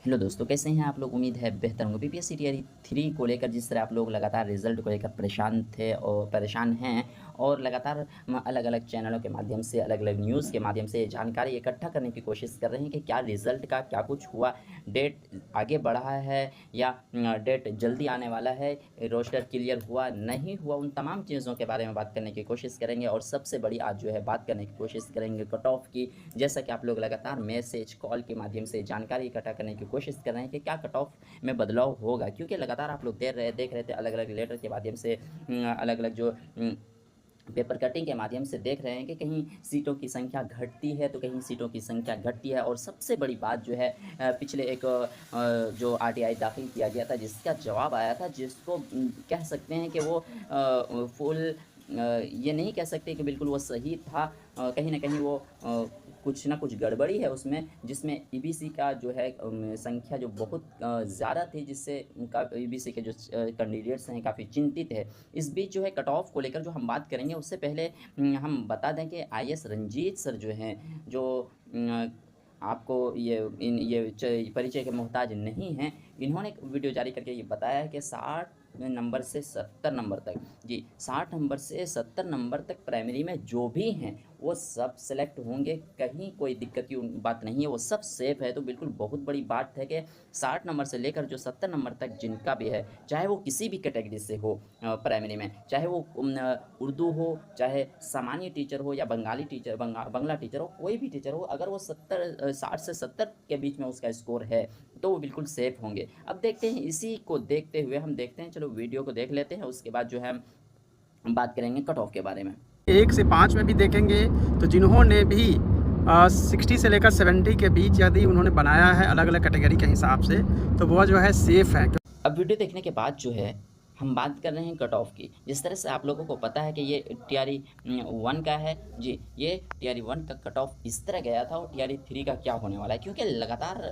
Hello दोस्तों, कैसे हैं आप लोग? उम्मीद है बेहतर होंगे। बीपीएससी टीआरई 3 को लेकर जिस तरह आप लोग लगातार रिज़ल्ट को लेकर परेशान थे और परेशान हैं और लगातार अलग-अलग चैनलों के माध्यम से, अलग-अलग न्यूज़ के माध्यम से जानकारी इकट्ठा करने की कोशिश कर रहे हैं कि क्या रिज़ल्ट का क्या कुछ हुआ, डेट आगे बढ़ा है या डेट जल्दी आने वाला है, रोस्टर क्लियर हुआ, नहीं हुआ, उन तमाम चीज़ों के बारे में बात करने की कोशिश करेंगे। और सबसे बड़ी आज जो है बात करने की कोशिश करेंगे कट ऑफ की। जैसा कि आप लोग लगातार मैसेज, कॉल के माध्यम से जानकारी इकट्ठा करने की कोशिश कर रहे हैं कि क्या कट ऑफ में बदलाव होगा, क्योंकि लगातार आप लोग देख रहे थे अलग-अलग लेटर के माध्यम से, अलग-अलग जो पेपर कटिंग के माध्यम से देख रहे हैं कि कहीं सीटों की संख्या घटती है तो कहीं सीटों की संख्या घटती है। और सबसे बड़ी बात जो है, पिछले एक जो आरटीआई दाखिल किया गया था जिसका जवाब आया था, जिसको कह सकते हैं कि वो फुल ये नहीं कह सकते कि बिल्कुल वो सही था। कहीं न कहीं वो कुछ ना कुछ गड़बड़ी है उसमें, जिसमें ईबीसी का जो है संख्या जो बहुत ज़्यादा थी, जिससे उनका ईबीसी के जो कैंडिडेट्स हैं काफ़ी चिंतित है। इस बीच जो है कट ऑफ को लेकर जो हम बात करेंगे उससे पहले हम बता दें कि आईएएस रंजीत सर जो हैं, जो आपको ये परिचय के मोहताज नहीं हैं। इन्होंने एक वीडियो जारी करके ये बताया है कि 60 नंबर से 70 नंबर तक, जी 60 नंबर से 70 नंबर तक प्राइमरी में जो भी हैं वो सब सेलेक्ट होंगे। कहीं कोई दिक्कत की बात नहीं है, वो सब सेफ है। तो बिल्कुल बहुत बड़ी बात है कि 60 नंबर से लेकर जो 70 नंबर तक जिनका भी है, चाहे वो किसी भी कैटेगरी से हो, प्राइमरी में, चाहे वो उर्दू हो, चाहे सामान्य टीचर हो या बंगाली टीचर, बंगला टीचर हो, कोई भी टीचर हो, अगर वो 60 से 70 के बीच में उसका स्कोर है तो वो बिल्कुल सेफ होंगे। अब देखते हैं, इसी को देखते हुए हम देखते हैं, चलो वीडियो को देख लेते हैं, उसके बाद जो है हम बात करेंगे कट ऑफ के बारे में। 1 से 5 में भी देखेंगे तो जिन्होंने भी 60 से लेकर 70 के बीच यदि उन्होंने बनाया है अलग अलग कैटेगरी के हिसाब से, तो वह जो है सेफ़ है। अब वीडियो देखने के बाद जो है हम बात कर रहे हैं कट ऑफ की। जिस तरह से आप लोगों को पता है कि ये टीआरई 1 का है, जी ये टीआरई 1 का कट ऑफ इस तरह गया था, और टीआरई 3 का क्या होने वाला है, क्योंकि लगातार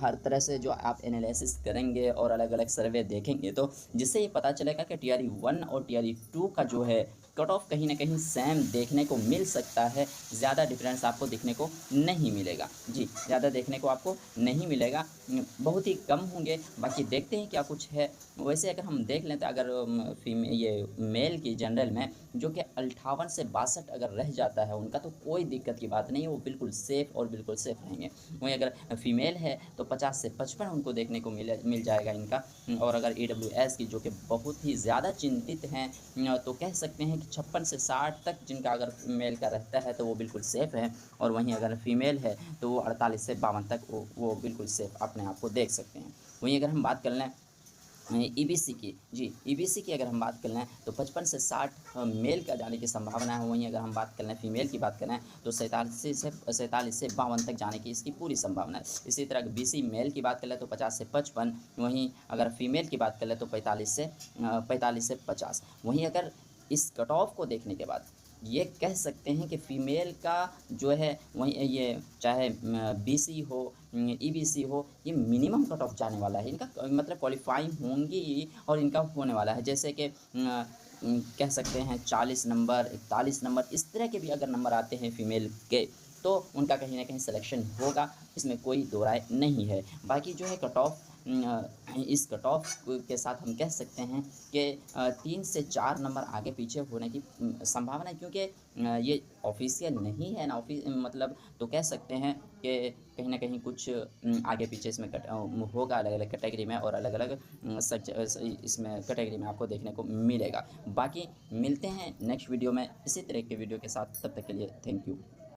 हर तरह से जो आप एनालिसिस करेंगे और अलग अलग सर्वे देखेंगे तो जिससे ये पता चलेगा कि टीआरई 1 और टीआरई 2 का जो है कट ऑफ कहीं ना कहीं सेम देखने को मिल सकता है। ज़्यादा डिफरेंस आपको देखने को नहीं मिलेगा, जी ज़्यादा देखने को आपको नहीं मिलेगा, बहुत ही कम होंगे। बाकी देखते हैं क्या कुछ है। वैसे अगर हम देख लें तो अगर ये मेल की जनरल में जो कि 58 से 62 अगर रह जाता है उनका, तो कोई दिक्कत की बात नहीं है, वो बिल्कुल सेफ़ और बिल्कुल सेफ़ रहेंगे। वहीं अगर फीमेल है तो 50 से 55 उनको देखने को मिल जाएगा इनका। और अगर ईडब्ल्यूएस की जो कि बहुत ही ज़्यादा चिंतित हैं, तो कह सकते हैं कि 56 से 60 तक जिनका अगर मेल का रहता है तो वो बिल्कुल सेफ़ है। और वहीं अगर फीमेल है तो वो 48 से 52 तक वो बिल्कुल सेफ़ अपने आप को देख सकते हैं। वहीं अगर हम बात कर लें ईबीसी की, जी ईबीसी की अगर हम बात कर लें तो 55 से 60 मेल का जाने की संभावना है। वहीं अगर हम बात कर लें फीमेल की बात करें तो 47 से 52 तक जाने की इसकी पूरी संभावना है। इसी तरह बीसी मेल की बात कर लें तो 50 से 55, वहीं अगर फीमेल की बात कर लें तो 45 से 50। वहीं अगर इस कट ऑफ को देखने के बाद ये कह सकते हैं कि फ़ीमेल का जो है, वहीं ये चाहे बीसी हो, ईबीसी हो, ये मिनिमम कट ऑफ जाने वाला है इनका, मतलब क्वालिफाइंग होंगी और इनका होने वाला है। जैसे कि कह सकते हैं 40 नंबर, 41 नंबर, इस तरह के भी अगर नंबर आते हैं फ़ीमेल के, तो उनका कहीं न कहीं सिलेक्शन होगा, इसमें कोई दो राय नहीं है। बाकी जो है कट ऑफ, इस कट ऑफ के साथ हम कह सकते हैं कि 3 से 4 नंबर आगे पीछे होने की संभावना है, क्योंकि ये ऑफ़िशियल नहीं है ना, मतलब तो कह सकते हैं कि कहीं न कहीं कुछ आगे पीछे इसमें होगा अलग-अलग कैटेगरी में, और अलग-अलग इसमें कैटेगरी में आपको देखने को मिलेगा। बाकी मिलते हैं नेक्स्ट वीडियो में इसी तरह के वीडियो के साथ, तब तक के लिए थैंक यू।